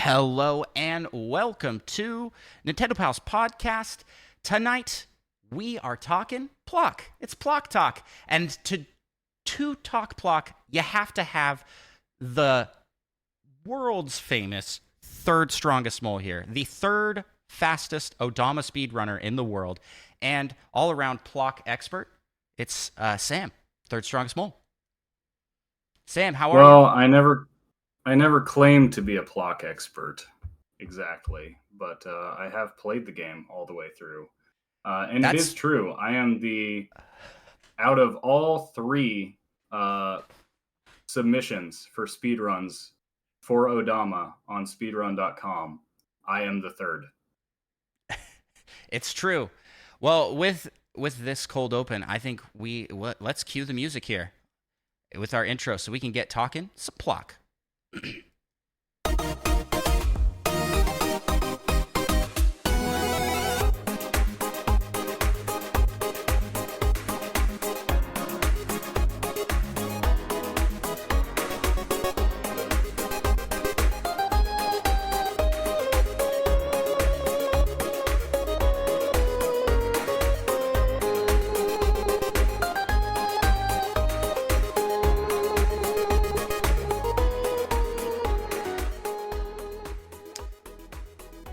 Hello and welcome to Nintendo Pals Podcast. Tonight we are talking PLOK. It's PLOK Talk. And to talk PLOK, you have to have the world's famous ThirdStrongestMole here, the third fastest Odama speedrunner in the world, and all-around PLOK expert. It's Sam, ThirdStrongestMole. Sam, how are you? Well, I never claimed to be a PLOK expert, exactly, but I have played the game all the way through. And it is true. I am out of all three submissions for speedruns for Odama on speedrun.com, I am the third. It's true. Well, with this cold open, I think let's cue the music here with our intro so we can get talking some PLOK.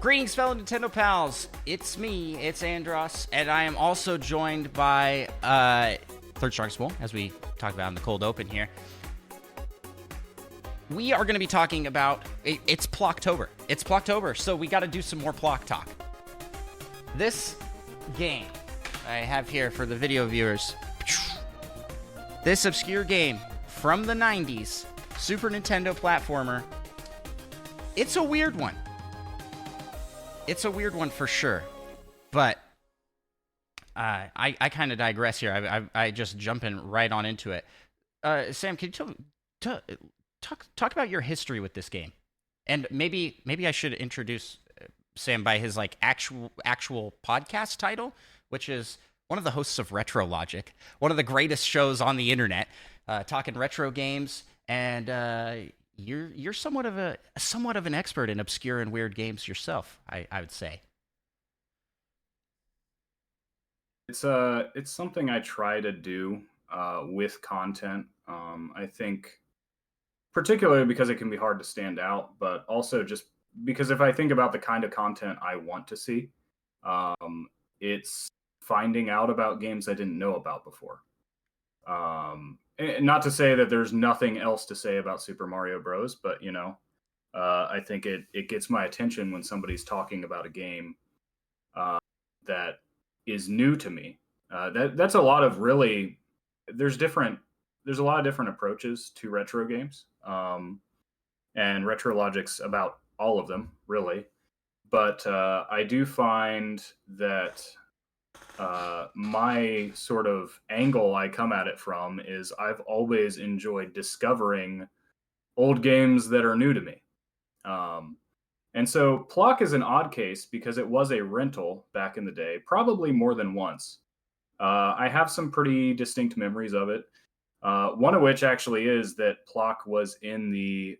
Greetings, fellow Nintendo pals. It's me, it's Andros, and I am also joined by ThirdStrongestMole, as we talked about in the cold open here. We are going to be talking about, it's PLOKtober. It's PLOKtober, so we got to do some more PLOK talk. This game I have here for the video viewers, this obscure game from the 90s, Super Nintendo platformer, it's a weird one. It's a weird one for sure, but I kind of digress here. I just jumping right on into it. Sam, can you talk about your history with this game? And maybe I should introduce Sam by his actual podcast title, which is one of the hosts of Retro Logic, one of the greatest shows on the internet, talking retro games, and You're somewhat of an expert in obscure and weird games yourself, I would say. It's something I try to do with content. I think particularly because it can be hard to stand out, but also just because if I think about the kind of content I want to see, it's finding out about games I didn't know about before. Not to say that there's nothing else to say about Super Mario Bros., but I think it gets my attention when somebody's talking about a game that is new to me. That's a lot of really there's a lot of different approaches to retro games, and Retro Logic's about all of them really. But I do find that my sort of angle I come at it from is I've always enjoyed discovering old games that are new to me. And so PLOK is an odd case because it was a rental back in the day, probably more than once. I have some pretty distinct memories of it. One of which actually is that PLOK was in the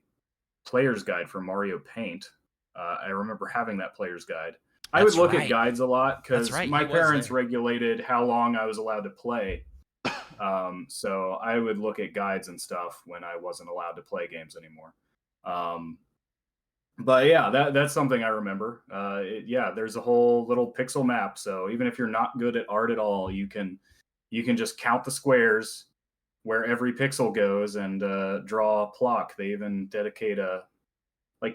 player's guide for Mario Paint. I remember having that player's guide. I would look at guides a lot because my parents regulated how long I was allowed to play. So I would look at guides and stuff when I wasn't allowed to play games anymore. But yeah, that's something I remember. There's a whole little pixel map. So even if you're not good at art at all, you can just count the squares where every pixel goes and draw a PLOK. They even dedicate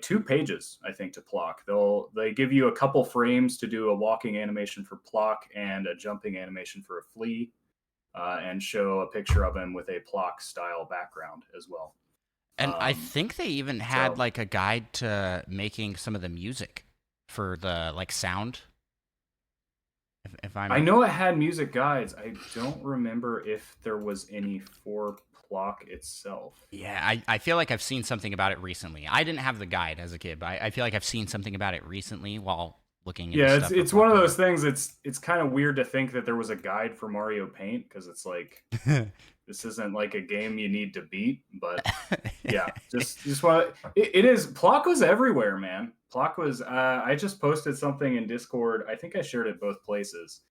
2 pages, I think, to PLOK. They give you a couple frames to do a walking animation for PLOK and a jumping animation for a flea, and show a picture of him with a PLOK style background as well. And I think they even had a guide to making some of the music for the sound. I know it had music guides. I don't remember if there was any for PLOK itself. Yeah, I feel like I've seen something about it recently. I didn't have the guide as a kid, but I feel like I've seen something about it recently while looking into stuff. It's one of those things. It's kind of weird to think that there was a guide for Mario Paint because it's This isn't like a game you need to beat, but yeah, just want it is. PLOK was everywhere, man. PLOK was. I just posted something in Discord. I think I shared it both places.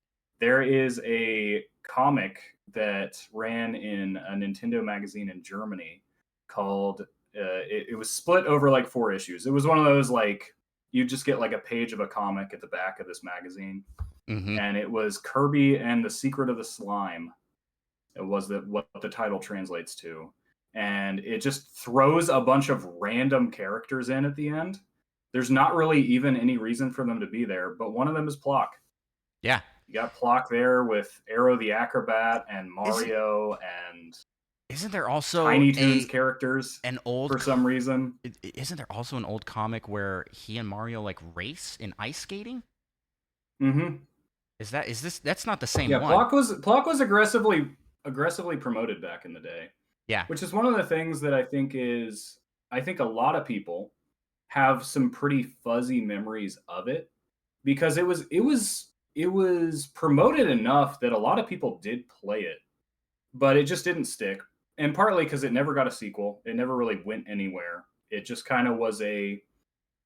There is a comic that ran in a Nintendo magazine in Germany called. It was split over like 4 issues. It was one of those like you just get like a page of a comic at the back of this magazine, and it was Kirby and the Secret of the Slime. It was what the title translates to. And it just throws a bunch of random characters in at the end. There's not really even any reason for them to be there, but one of them is PLOK. Yeah. You got PLOK there with Aero the Acrobat and Mario and isn't there also Tiny Toons characters for some reason? Isn't there also an old comic where he and Mario like race in ice skating? Mm-hmm. That's not the same one. PLOK was aggressively promoted back in the day. Yeah. Which is one of the things that I think a lot of people have some pretty fuzzy memories of it, because it was promoted enough that a lot of people did play it, but it just didn't stick. And partly because it never got a sequel. It never really went anywhere. It just kind of was a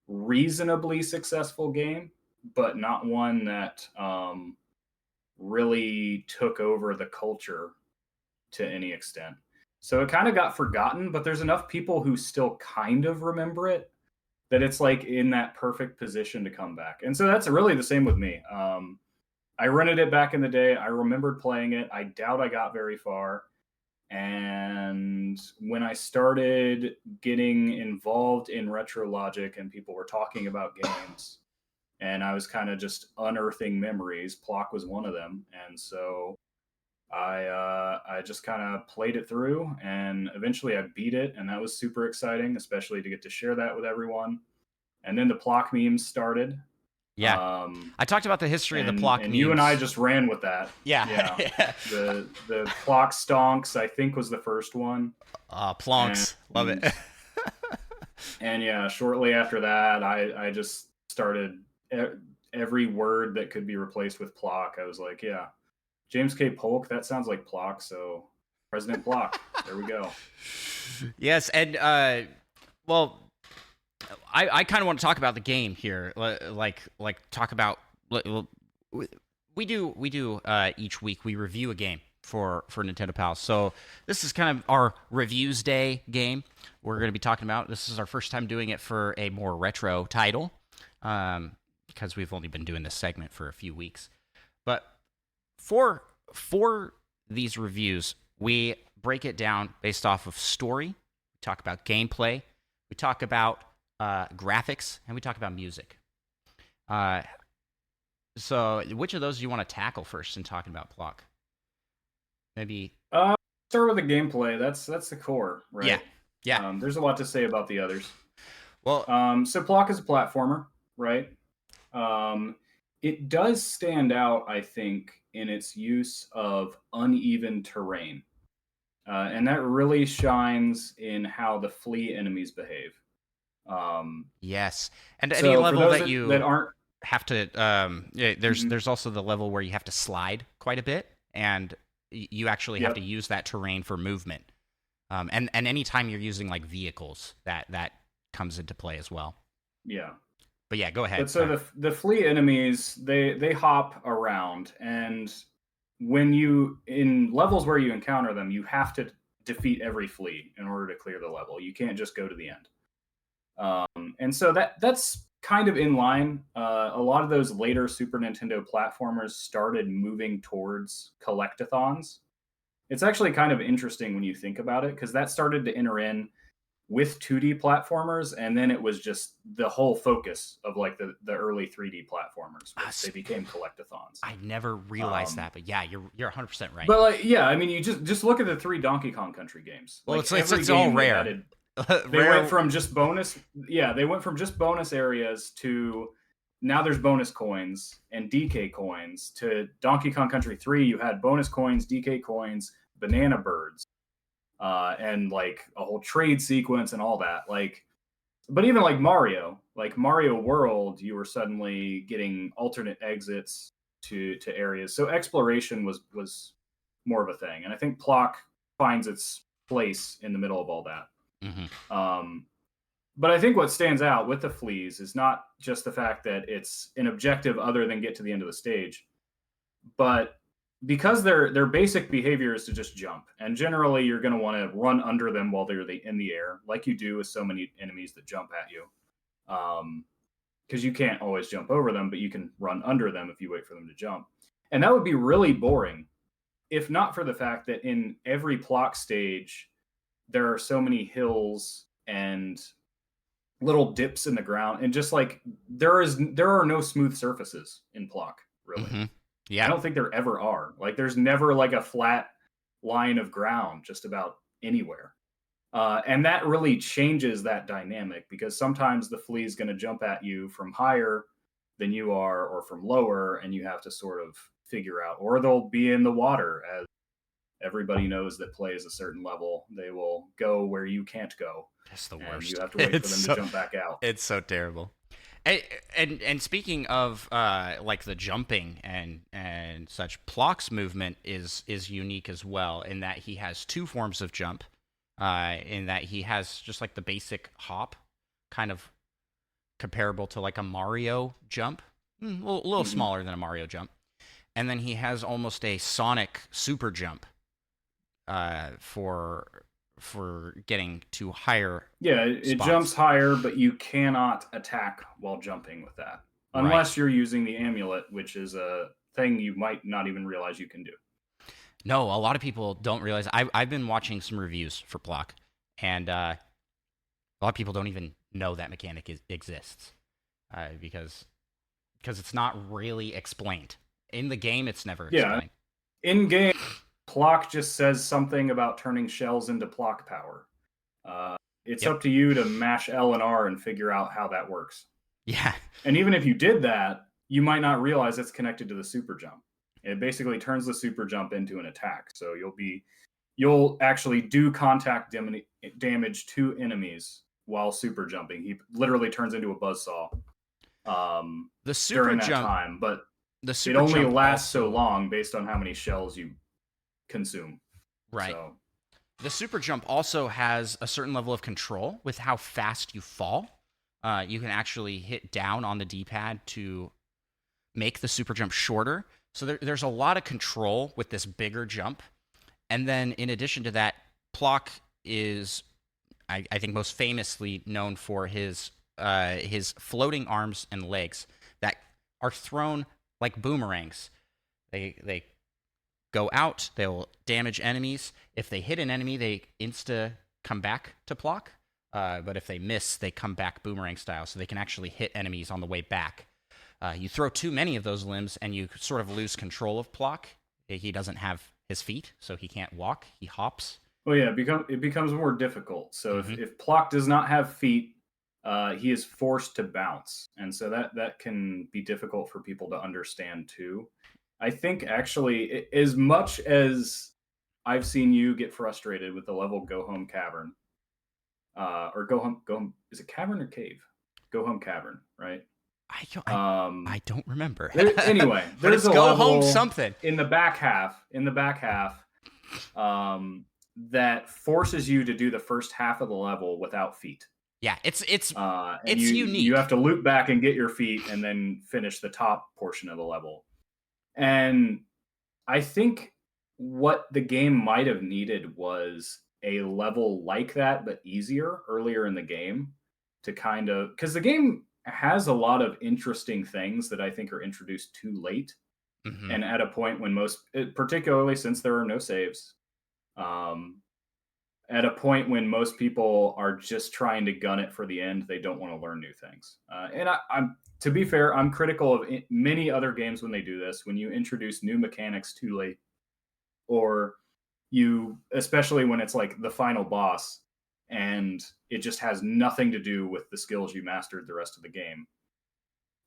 reasonably successful game, but not one that really took over the culture to any extent. So it kind of got forgotten, but there's enough people who still kind of remember it that it's like in that perfect position to come back. And so that's really the same with me. I rented it back in the day. I remembered playing it. I doubt I got very far. And when I started getting involved in Retro Logic and people were talking about games, and I was kind of just unearthing memories, PLOK was one of them. And so I just kind of played it through, and eventually I beat it, and that was super exciting, especially to get to share that with everyone. And then the PLOK memes started. Yeah, I talked about the history of the PLOK memes. You and I just ran with that. Yeah. The PLOK stonks, I think, was the first one. Plonks, love it. And yeah, shortly after that, I just started every word that could be replaced with PLOK. I was like, yeah. James K. Polk, that sounds like PLOK, so President PLOK. There we go. Yes, and well, I kind of want to talk about the game here, like talk about we do each week we review a game for Nintendo Pals. So this is kind of our reviews day game. We're going to be talking about. This is our first time doing it for a more retro title, because we've only been doing this segment for a few weeks, but. For these reviews, we break it down based off of story. We talk about gameplay. We talk about graphics, and we talk about music. So, which of those do you want to tackle first in talking about PLOK? Maybe start with the gameplay. That's the core, right? Yeah. There's a lot to say about the others. Well, so PLOK is a platformer, right? It does stand out, I think, in its use of uneven terrain. And that really shines in how the flea enemies behave. Yes. And so any level that aren't have to there's also the level where you have to slide quite a bit, and you actually have to use that terrain for movement. And anytime you're using like vehicles, that comes into play as well. Yeah. But yeah, go ahead. But so the flea enemies, they hop around, and when in levels where you encounter them, you have to defeat every flea in order to clear the level. You can't just go to the end. And so that's kind of in line. A lot of those later Super Nintendo platformers started moving towards collectathons. It's actually kind of interesting when you think about it, because that started to enter in with 2D platformers, and then it was just the whole focus of like the early 3D platformers. They became collectathons. I never realized that, but yeah, you're 100% right. But like, yeah, I mean, you just look at the 3 Donkey Kong Country games. Well, like, it's all rare. They went from just bonus. Yeah, they went from just bonus areas to now there's bonus coins and DK coins. To Donkey Kong Country 3, you had bonus coins, DK coins, banana birds. And like a whole trade sequence and all that. Like, but even like Mario World, you were suddenly getting alternate exits to areas. So exploration was more of a thing. And I think PLOK finds its place in the middle of all that. Mm-hmm. But I think what stands out with the fleas is not just the fact that it's an objective other than get to the end of the stage, but because their basic behavior is to just jump, and generally you're going to want to run under them while they're in the air, like you do with so many enemies that jump at you. Because you can't always jump over them, but you can run under them if you wait for them to jump. And that would be really boring if not for the fact that in every PLOK stage, there are so many hills and little dips in the ground, and just like there are no smooth surfaces in PLOK, really. Mm-hmm. Yeah, I don't think there ever are. Like there's never like a flat line of ground just about anywhere. And that really changes that dynamic, because sometimes the flea is going to jump at you from higher than you are or from lower, and you have to sort of figure out, or they'll be in the water. As everybody knows that plays a certain level, they will go where you can't go. That's the and worst. You have to wait for them to jump back out. It's so terrible. And speaking of like the jumping and such, PLOK's movement is unique as well, in that he has two forms of jump. In that he has just like the basic hop, kind of comparable to like a Mario jump, a little smaller than a Mario jump. And then he has almost a Sonic super jump for getting to higher it spots. jumps higher, but you cannot attack while jumping with that. Unless you're using the amulet, which is a thing you might not even realize you can do. No, a lot of people don't realize. I've been watching some reviews for PLOK, and a lot of people don't even know that mechanic exists because it's not really explained. In the game, it's never explained. In game, PLOK just says something about turning shells into PLOK power. It's up to you to mash L and R and figure out how that works. Yeah. And even if you did that, you might not realize it's connected to the super jump. It basically turns the super jump into an attack. So you'll actually do contact damage to enemies while super jumping. He literally turns into a buzzsaw. The super during that jump time, but the super it only jump lasts also, so long based on how many shells you consume. Right. So. The super jump also has a certain level of control with how fast you fall. You can actually hit down on the D-pad to make the super jump shorter. So there's a lot of control with this bigger jump. And then in addition to that, PLOK is, I think, most famously known for his floating arms and legs that are thrown like boomerangs. They go out, they'll damage enemies. If they hit an enemy, they insta come back to PLOK. But if they miss, they come back boomerang style, so they can actually hit enemies on the way back. You throw too many of those limbs, and you sort of lose control of PLOK. He doesn't have his feet, so he can't walk. He hops. Oh yeah, it becomes more difficult. So if PLOK does not have feet, he is forced to bounce, and so that can be difficult for people to understand too. I think actually, as much as I've seen you get frustrated with the level Go Home Cavern, or go home. Is it cavern or cave? Go Home Cavern, right? I don't remember. Anyway, there's a go level home something in the back half. That forces you to do the first half of the level without feet. Yeah, it's unique. You have to loop back and get your feet, and then finish the top portion of the level. And I think what the game might have needed was a level like that, but easier earlier in the game, to kind of, because the game has a lot of interesting things that I think are introduced too late, and at a point when particularly since there are no saves, at a point when most people are just trying to gun it for the end. They don't want to learn new things. And I'm, to be fair, I'm critical of many other games when they do this. When you introduce new mechanics too late, or especially when it's like the final boss and it just has nothing to do with the skills you mastered the rest of the game.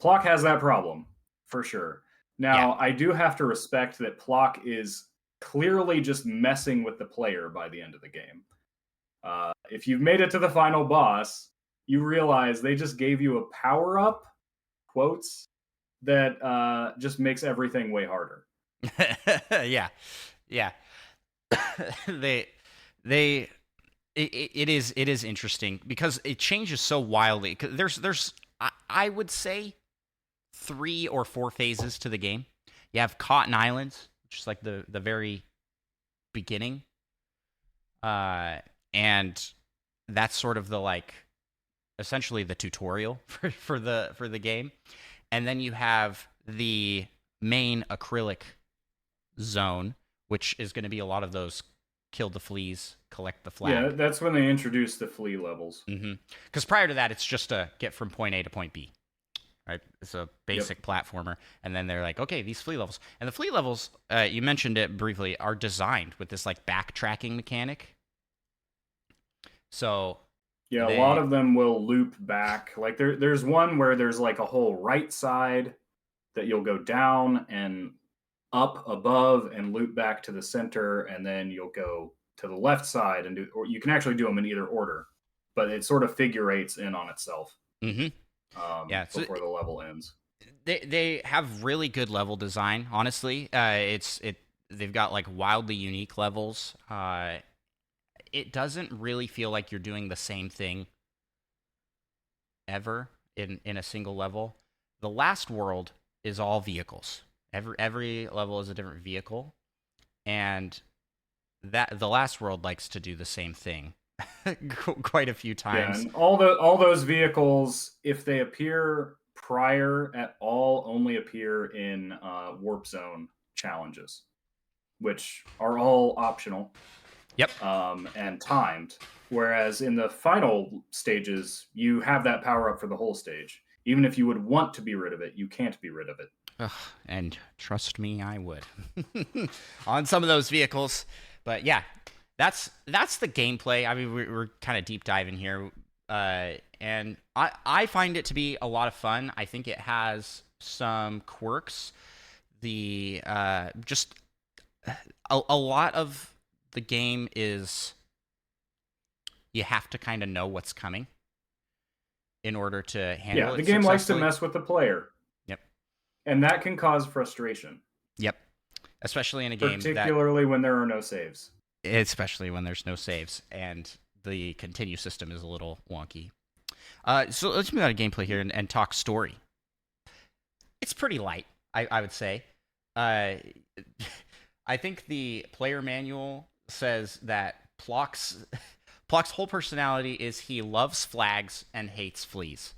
PLOK has that problem, for sure. Now, I do have to respect that PLOK is clearly just messing with the player by the end of the game. If you've made it to the final boss, you realize they just gave you a power-up, quotes, that just makes everything way harder. Yeah. they it is interesting because it changes so wildly. 'Cause there's I would say 3 or 4 phases to the game. You have Cotton Islands, which is like the very beginning, and that's sort of the like essentially the tutorial for the game. And then you have the main acrylic zone, which is going to be a lot of those kill the fleas, collect the flag. Yeah, that's when they introduced the flea levels. Because prior to that, it's just a get from point A to point B. Right, it's a basic platformer, and then they're like, okay, these flea levels, and the flea levels, you mentioned it briefly, are designed with this like backtracking mechanic. So yeah, a lot of them will loop back. Like there's one where there's like a whole right side that you'll go down and up above and loop back to the center, and then you'll go to the left side and do, or you can actually do them in either order, but it sort of figure eights in on itself. Yeah, so before the level ends. They have really good level design. Honestly, they've got like wildly unique levels. It doesn't really feel like you're doing the same thing ever in a single level. The last world is all vehicles. Every level is a different vehicle, and that the last world likes to do the same thing quite a few times. Yeah, and all those vehicles, if they appear prior at all, only appear in warp zone challenges, which are all optional. Yep. And timed. Whereas in the final stages, you have that power up for the whole stage. Even if you would want to be rid of it, you can't be rid of it. Ugh, and trust me, I would on some of those vehicles. But yeah, that's the gameplay. I mean, we're kind of deep diving here, and I find it to be a lot of fun. I think it has some quirks. The just a lot of the game is you have to kind of know what's coming in order to handle it. Yeah, the game likes to mess with the player. Yep. And that can cause frustration. Yep. Especially in a game particularly when there are no saves. Especially when there's no saves and the continue system is a little wonky. So let's move on to gameplay here and talk story. It's pretty light, I would say. I think the player manual says that PLOK's whole personality is he loves flags and hates fleas,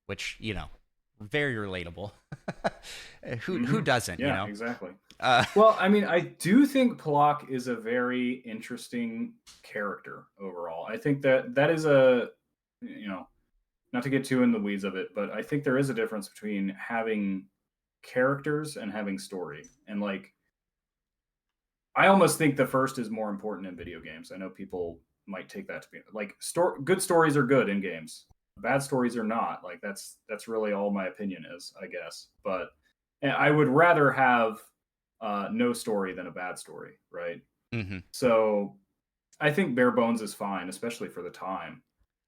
which, you know, very relatable. Who doesn't, yeah, you know? Exactly. Well, I mean, I do think PLOK is a very interesting character overall. I think that is a, you know, not to get too in the weeds of it, but I think there is a difference between having characters and having story. And like, I almost think the first is more important in video games. I know people might take that to be like good stories are good in games. Bad stories are not. Like that's really all my opinion is, I guess. But I would rather have no story than a bad story, right? So I think bare bones is fine, especially for the time.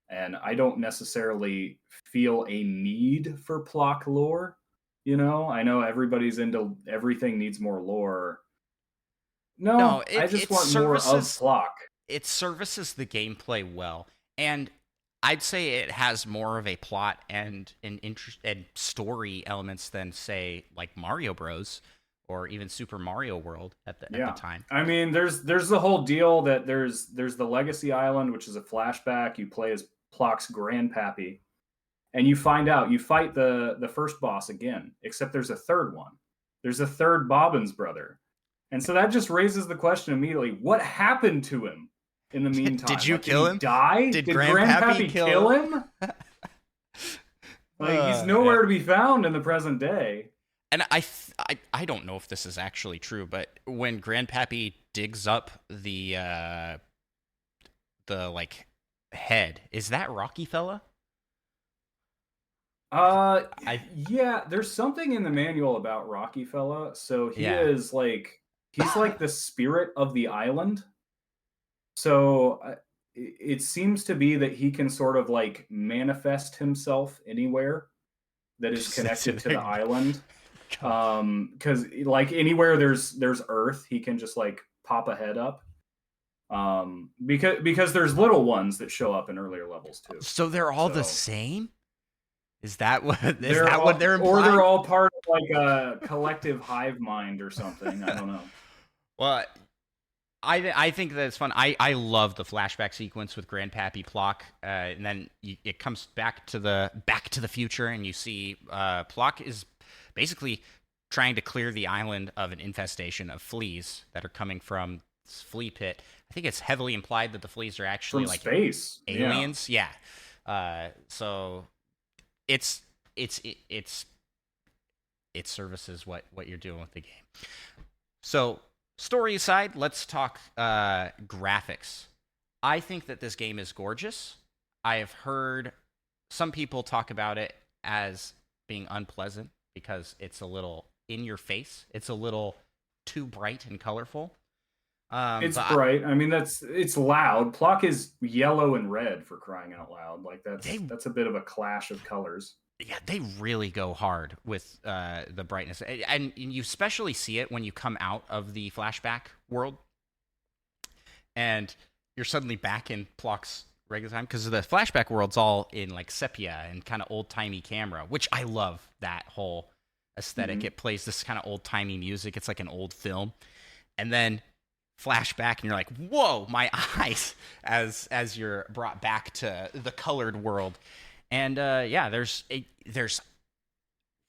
And I don't necessarily feel a need for PLOK lore. You know, I know everybody's into everything needs more lore. No, I just want more of PLOK. It services the gameplay well, and I'd say it has more of a plot and an interest and story elements than, say, like Mario Bros. Or even Super Mario World at the time. I mean, there's the whole deal that there's the Legacy Island, which is a flashback. You play as PLOK's grandpappy, and you find out you fight the first boss again, except there's a third one. There's a third Bobbins brother. And so that just raises the question immediately, what happened to him in the meantime? Did you kill him? Die? Did Grandpappy kill him? Like, he's nowhere to be found in the present day. And I don't know if this is actually true, but when Grandpappy digs up the like head, is that Rocky fella? Yeah, there's something in the manual about Rocky fella. So he's like the spirit of the island. So it seems to be that he can sort of like manifest himself anywhere that is connected to the island. Because like anywhere there's earth, he can just like pop a head up. Because there's little ones that show up in earlier levels too. So they're all the So same? Is that what they're they're or implying? they're all part of like a collective hive mind or something. I don't know. Well, I think that it's fun. I love the flashback sequence with Grandpappy Plok, and then it comes back to the future, and you see Plok is basically trying to clear the island of an infestation of fleas that are coming from this flea pit. I think it's heavily implied that the fleas are actually From like space. aliens. Yeah. So it's it services what you're doing with the game. So story aside, let's talk graphics. I think that this game is gorgeous. I have heard some people talk about it as being unpleasant because it's a little in your face. It's a little too bright and colorful. It's bright. I mean, it's loud. Plok is yellow and red, for crying out loud. Like that's a bit of a clash of colors. Yeah, they really go hard with the brightness, and you especially see it when you come out of the flashback world, and you're suddenly back in Plok's regular time because the flashback world's all in like sepia and kind of old timey camera, which I love that whole aesthetic. It plays this kind of old timey music. It's like an old film, and then flashback, and you're like, "Whoa, my eyes!" as you're brought back to the colored world. And yeah, there's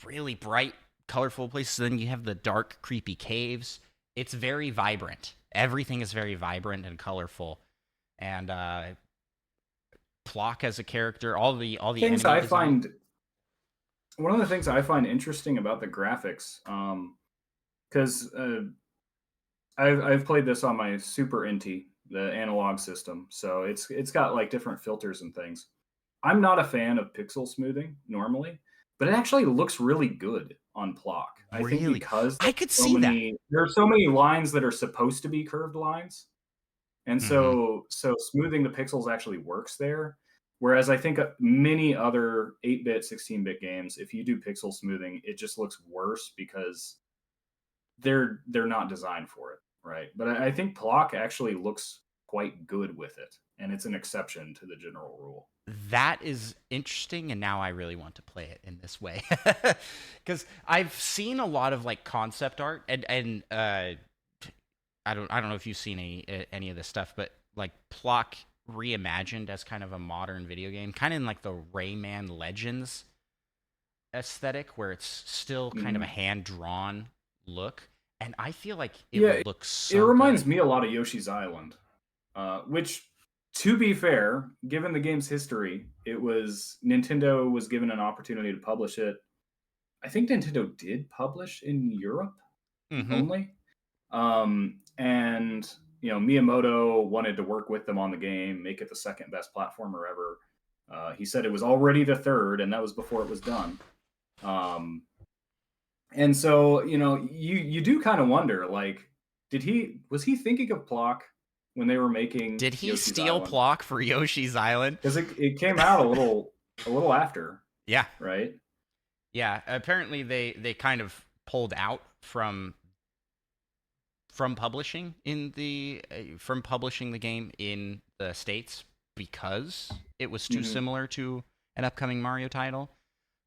really bright, colorful places. Then you have the dark, creepy caves. It's very vibrant. Everything is very vibrant and colorful. And Plok as a character, all the things enemy I design. find one of the things I find interesting about the graphics, because I've played this on my Super Inti, the analog system, so it's got like different filters and things. I'm not a fan of pixel smoothing normally, but it actually looks really good on Plok. I think Really, because I could see that. there are so many lines that are supposed to be curved lines, and so smoothing the pixels actually works there. Whereas I think many other 8-bit, 16-bit games, if you do pixel smoothing, it just looks worse because they're not designed for it, right? But I think Plok actually looks quite good with it, and it's an exception to the general rule. That is interesting, and now I really want to play it in this way because I've seen a lot of like concept art, and I don't know if you've seen any of this stuff, but like Plok reimagined as kind of a modern video game, kind of in like the Rayman Legends aesthetic, where it's still kind of a hand drawn look, and I feel like it would look so. It reminds good. me a lot of Yoshi's Island, which, to be fair, given the game's history, Nintendo was given an opportunity to publish it. I think Nintendo did publish in Europe only, and Miyamoto wanted to work with them on the game, make it the second best platformer ever. He said it was already the third, and that was before it was done. And so you do kind of wonder, like, was he thinking of Plok when they were making? Did he Yoshi's steal Island? Plok for Yoshi's Island? Because it came out a little after. Yeah. Right. Yeah. Apparently, they kind of pulled out from publishing from publishing the game in the States because it was too similar to an upcoming Mario title.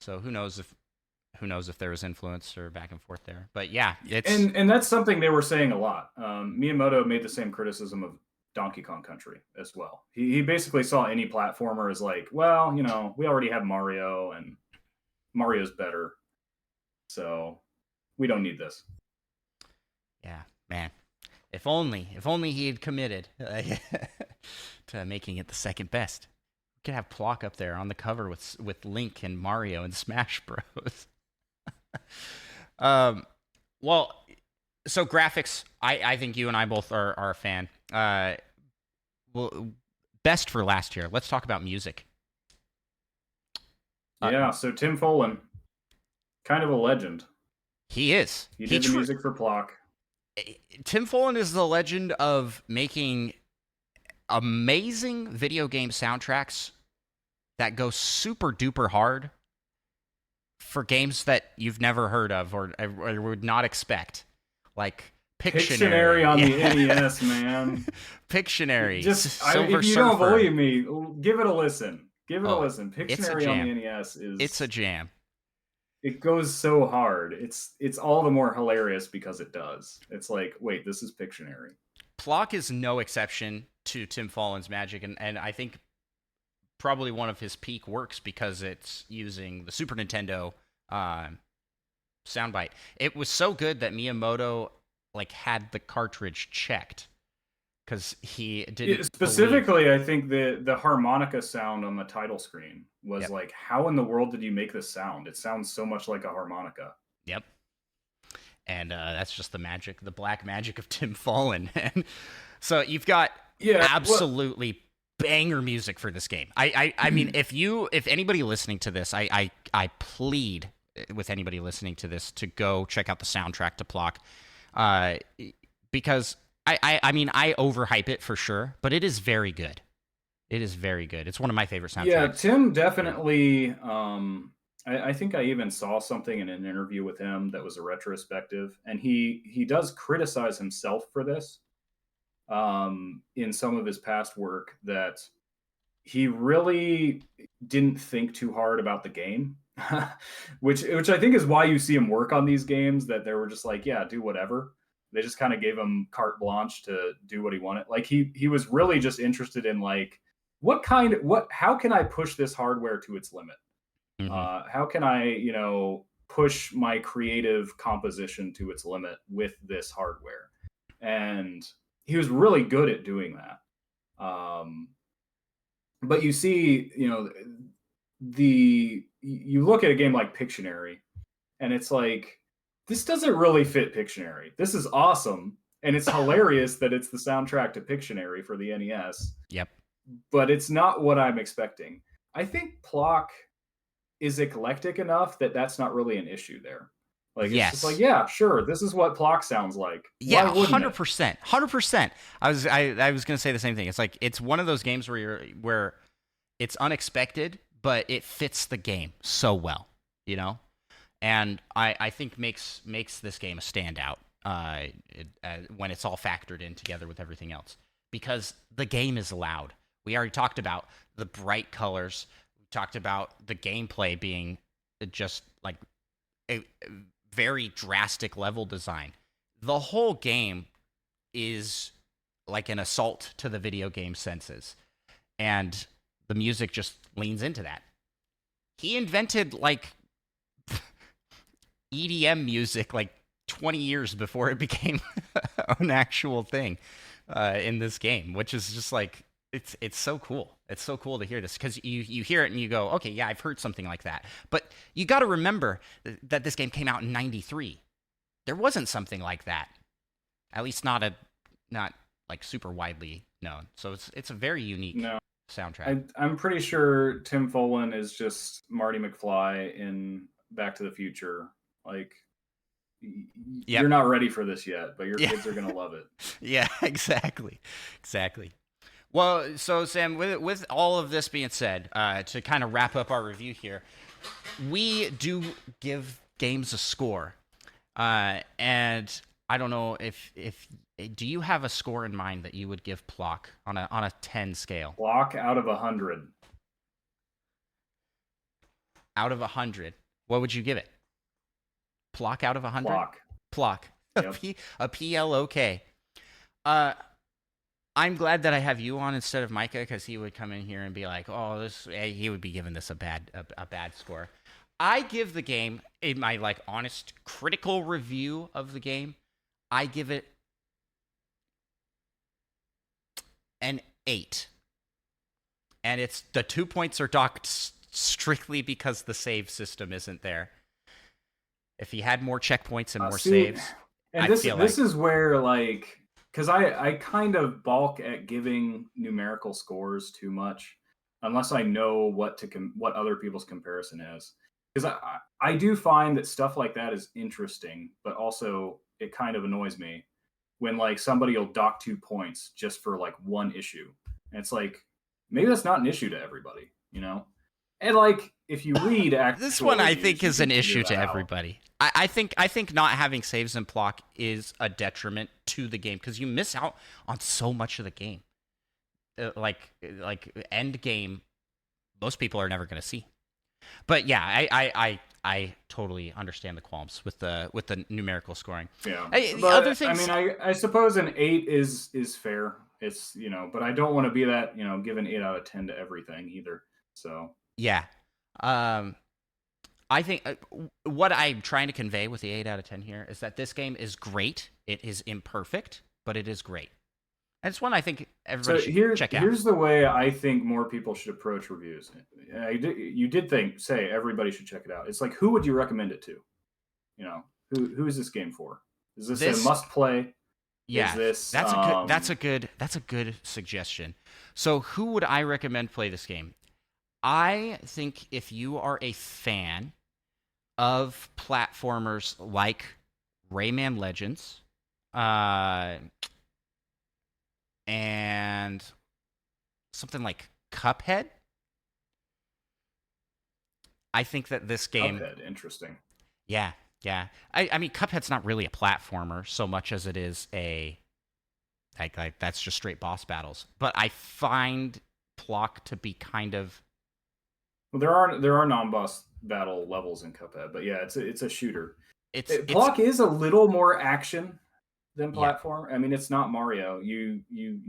So who knows if there was influence or back and forth there. But yeah, it's and that's something they were saying a lot. Miyamoto made the same criticism of Donkey Kong Country as well. He basically saw any platformer as like, well, we already have Mario, and Mario's better, so we don't need this. Yeah, man. If only he had committed to making it the second best. We could have Plok up there on the cover with Link and Mario and Smash Bros. Well, so graphics, I think you and I both are a fan. Well, best for last year. Let's talk about music. Yeah, so Tim Follin, kind of a legend. He is. He did the music for Plok. Tim Follin is the legend of making amazing video game soundtracks that go super duper hard for games that you've never heard of or would not expect. Like Pictionary on the NES, man. Pictionary. If you don't believe me, give it a listen. Give it a listen. Pictionary on the NES it's a jam. It goes so hard. It's all the more hilarious because it does. It's like, wait, this is Pictionary. PLOK is no exception to Tim Follin's magic, and I think probably one of his peak works because it's using the Super Nintendo soundbite. It was so good that Miyamoto had the cartridge checked because he didn't specifically believe. I think the harmonica sound on the title screen was like, how in the world did you make this sound? It sounds so much like a harmonica. Yep. And that's just the black magic of Tim Follin. And so you've got absolutely banger music for this game. I mean, if anybody listening to this, I plead with anybody listening to this to go check out the soundtrack to PLOK, because I mean, I overhype it for sure, but it is very good. It is very good. It's one of my favorite soundtracks. Yeah, Tim definitely. I think I even saw something in an interview with him that was a retrospective, and he does criticize himself for this in some of his past work, that he really didn't think too hard about the game, which I think is why you see him work on these games, that they were just like, yeah, do whatever. They just kind of gave him carte blanche to do what he wanted. Like he was really just interested in like, how can I push this hardware to its limit? Mm-hmm. How can I, push my creative composition to its limit with this hardware? And he was really good at doing that. But you see, you look at a game like Pictionary, and it's like, this doesn't really fit Pictionary. This is awesome, and it's hilarious that it's the soundtrack to Pictionary for the NES. Yep. But it's not what I'm expecting. I think PLOK is eclectic enough that that's not really an issue there. Like, it's just like, yeah, sure, this is what PLOK sounds like. Yeah, 100%, 100%. I was gonna say the same thing. It's like, it's one of those games where it's unexpected, but it fits the game so well, and I think makes this game a standout when it's all factored in together with everything else, because the game is loud. We already talked about the bright colors. We talked about the gameplay being just like a very drastic level design. The whole game is like an assault to the video game senses, and the music just leans into that. He invented EDM music 20 years before it became an actual thing in this game, which is just it's so cool. It's so cool to hear this, because you hear it and you go, okay, yeah, I've heard something like that. But you got to remember that this game came out in '93. There wasn't something like that, at least not super widely known. So it's a very unique soundtrack. I'm pretty sure Tim Follin is just Marty McFly in Back to the Future. You're not ready for this yet, but your kids are gonna love it. Yeah, exactly. Well, so Sam, with all of this being said, to kind of wrap up our review here, we do give games a score, and I don't know if do you have a score in mind that you would give PLOK on a 10 scale? PLOK out of 100. Out of 100, what would you give it? PLOK out of 100? PLOK. Yep. A PLOK. I'm glad that I have you on instead of Micah, because he would come in here and be like, "Oh, he would be giving this a bad score." I give the game, in my honest critical review of the game, I give it an 8. And the 2 points are docked strictly because the save system isn't there. If he had more checkpoints and more saves, and this is where because I kind of balk at giving numerical scores too much, unless I know what other people's comparison is. Because I do find that stuff like that is interesting, but also it kind of annoys me when somebody will dock 2 points just for one issue. And it's maybe that's not an issue to everybody, And like, if you read This actual one I reviews, think you is can an figure issue that to out. everybody. I think not having saves in Plock is a detriment to the game because you miss out on so much of the game. Like end game, most people are never going to see. But yeah, I totally understand the qualms with the numerical scoring. Yeah, The other but I things, mean, I suppose an 8 is fair. It's, but I don't want to be that, give an 8 out of 10 to everything either. So yeah. Um, I think what I'm trying to convey with the 8 out of 10 here is that this game is great. It is imperfect, but it is great. And it's one I think everybody So should check out. here's the way I think more people should approach reviews. You did say everybody should check it out. It's like, who would you recommend it to? Who is this game for? Is this a This, must play? Is yeah, this that's a good suggestion. So who would I recommend play this game? I think if you are a fan of platformers like Rayman Legends, and something like Cuphead, I think that this game, Cuphead? Interesting. yeah, yeah. I mean, Cuphead's not really a platformer so much as it is a like that's just straight boss battles. But I find Plock to be kind of Well, there are non-boss battle levels in Cuphead, but yeah, it's a shooter. it's Block is a little more action than yeah. platform. I mean, it's not Mario. You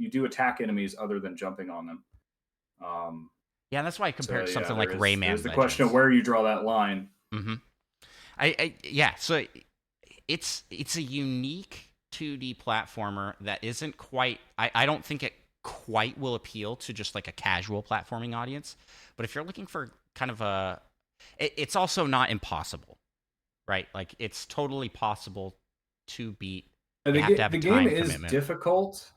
do attack enemies other than jumping on them. Um, Yeah, that's why I compared so to yeah, something like Rayman there's the Legends. question of where you draw that line. Mm-hmm. Yeah, so it's a unique 2D platformer that isn't quite. I don't think it quite will appeal to just like a casual platforming audience. But if you're looking for kind of it's also not impossible, right? Like it's totally possible to beat. You have to have a The game time is commitment. difficult.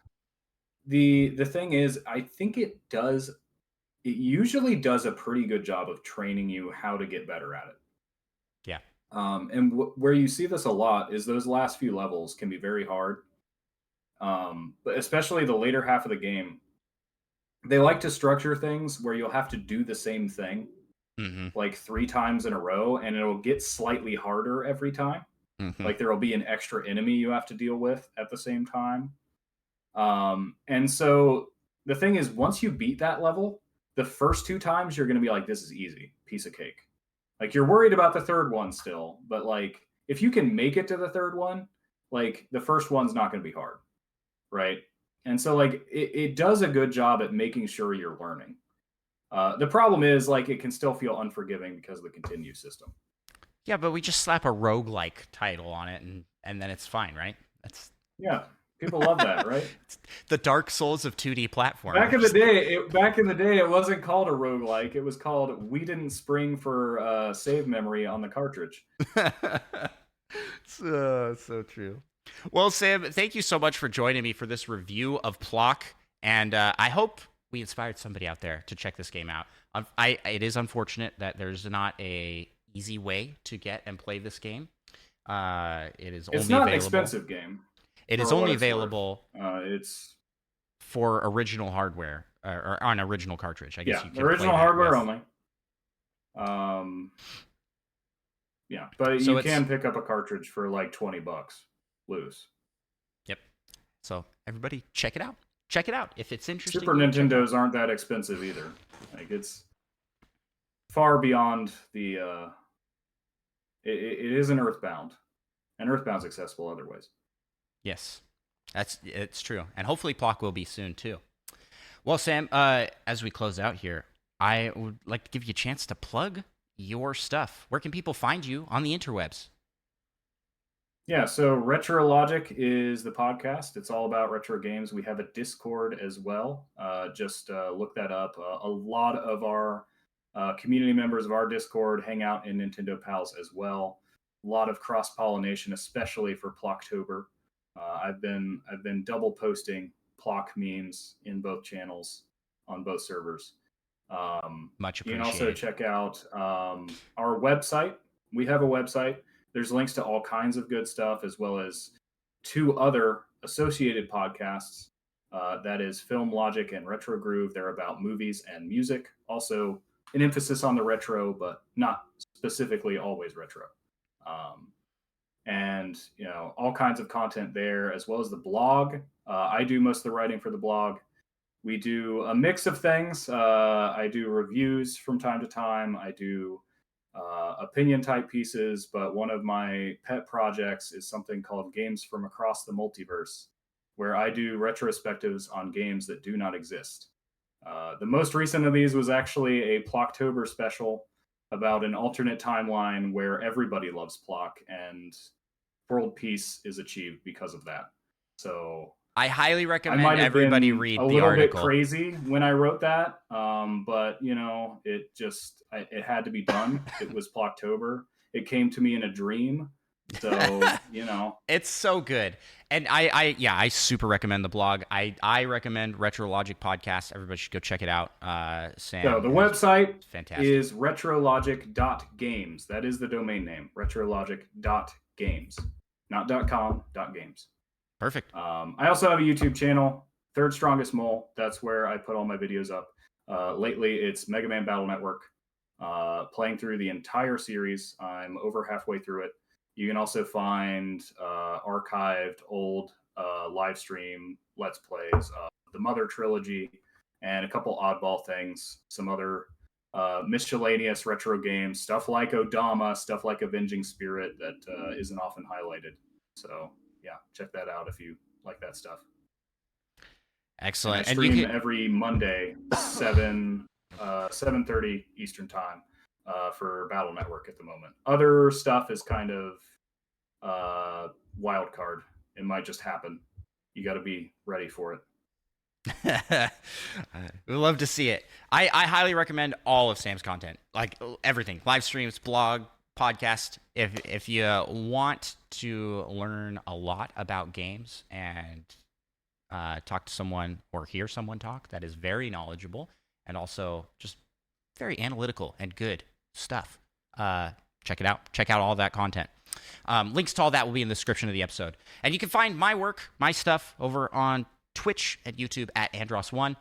The thing is, I think it does. It usually does a pretty good job of training you how to get better at it. Yeah. And where you see this a lot is those last few levels can be very hard. But especially the later half of the game, they like to structure things where you'll have to do the same thing Mm-hmm. like 3 times in a row, and it'll get slightly harder every time. Mm-hmm. Like there will be an extra enemy you have to deal with at the same time. And so the thing is, once you beat that level, the first 2 times you're going to be like, this is easy, piece of cake. Like you're worried about the third one still, but like if you can make it to the third one, like the first one's not going to be hard, right? And so like it does a good job at making sure you're learning. The problem is like it can still feel unforgiving because of the continue system. Yeah, but we just slap a roguelike title on it and then it's fine, right? That's Yeah, people love that, right? the Dark Souls of 2D platformers. Back in the day, it wasn't called a roguelike. It was called We Didn't Spring for Save Memory on the cartridge. So true. Well, Sam, thank you so much for joining me for this review of Plock, and I hope we inspired somebody out there to check this game out. It is unfortunate that there's not a easy way to get and play this game. It is only It's not available. an expensive game. It is only available. It's for original hardware or on original cartridge. I guess you can original play that hardware with. only. Yeah, but So you can pick up a cartridge for like $20 loose. Yep. So everybody, check it out. Check it out if it's interesting. Super Nintendos aren't that expensive either. Like it's far beyond the. It isn't Earthbound, and Earthbound's accessible other ways. Yes, it's true, and hopefully Plock will be soon too. Well, Sam, as we close out here, I would like to give you a chance to plug your stuff. Where can people find you on the interwebs? Yeah, so Retro Logic is the podcast. It's all about retro games. We have a Discord as well. Just look that up. A lot of our community members of our Discord hang out in Nintendo Pals as well. A lot of cross pollination, especially for Plocktober. I've been double posting Plock memes in both channels on both servers. Much appreciated. You can also check out our website. We have a website. There's links to all kinds of good stuff, as well as 2 other associated podcasts. That is Film Logic and Retro Groove. They're about movies and music. Also, an emphasis on the retro, but not specifically always retro. And all kinds of content there, as well as the blog. I do most of the writing for the blog. We do a mix of things. I do reviews from time to time. I do opinion type pieces, but one of my pet projects is something called Games from Across the Multiverse, where I do retrospectives on games that do not exist. The most recent of these was actually a Ploktober special about an alternate timeline where everybody loves Plok and world peace is achieved because of that. So I highly recommend everybody read the article. A little bit crazy when I wrote that, but it had to be done. It was Ploktober. It came to me in a dream. So it's so good. And I super recommend the blog. I recommend RetroLogic podcast. Everybody should go check it out. Sam. So the website fantastic. Is retrologic.games. That is the domain name. Retrologic.games. Not .com, .games. Perfect. I also have a YouTube channel, ThirdStrongestMole. That's where I put all my videos up. Lately, it's Mega Man Battle Network. Playing through the entire series. I'm over halfway through it. You can also find archived old live stream Let's Plays, the Mother Trilogy, and a couple oddball things, some other miscellaneous retro games, stuff like Odama, stuff like Avenging Spirit that isn't often highlighted. So, yeah, check that out if you like that stuff. Excellent. And I stream every Monday, 7:30 Eastern Time. For Battle Network at the moment. Other stuff is kind of wild card. It might just happen. You got to be ready for it. We'd love to see it. I highly recommend all of Sam's content, like everything, live streams, blog, podcast. If you want to learn a lot about games and talk to someone or hear someone talk that is very knowledgeable and also just very analytical and good stuff, check it out. Check out all that content. Links to all that will be in the description of the episode. And you can find my work, my stuff, over on Twitch and YouTube at Andros1.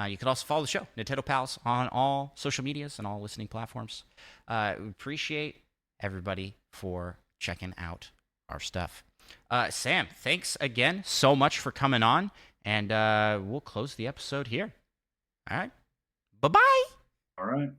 You can also follow the show, Nintendo Pals, on all social medias and all listening platforms. We appreciate everybody for checking out our stuff. Sam, thanks again so much for coming on, and we'll close the episode here. All right. Bye-bye. All right.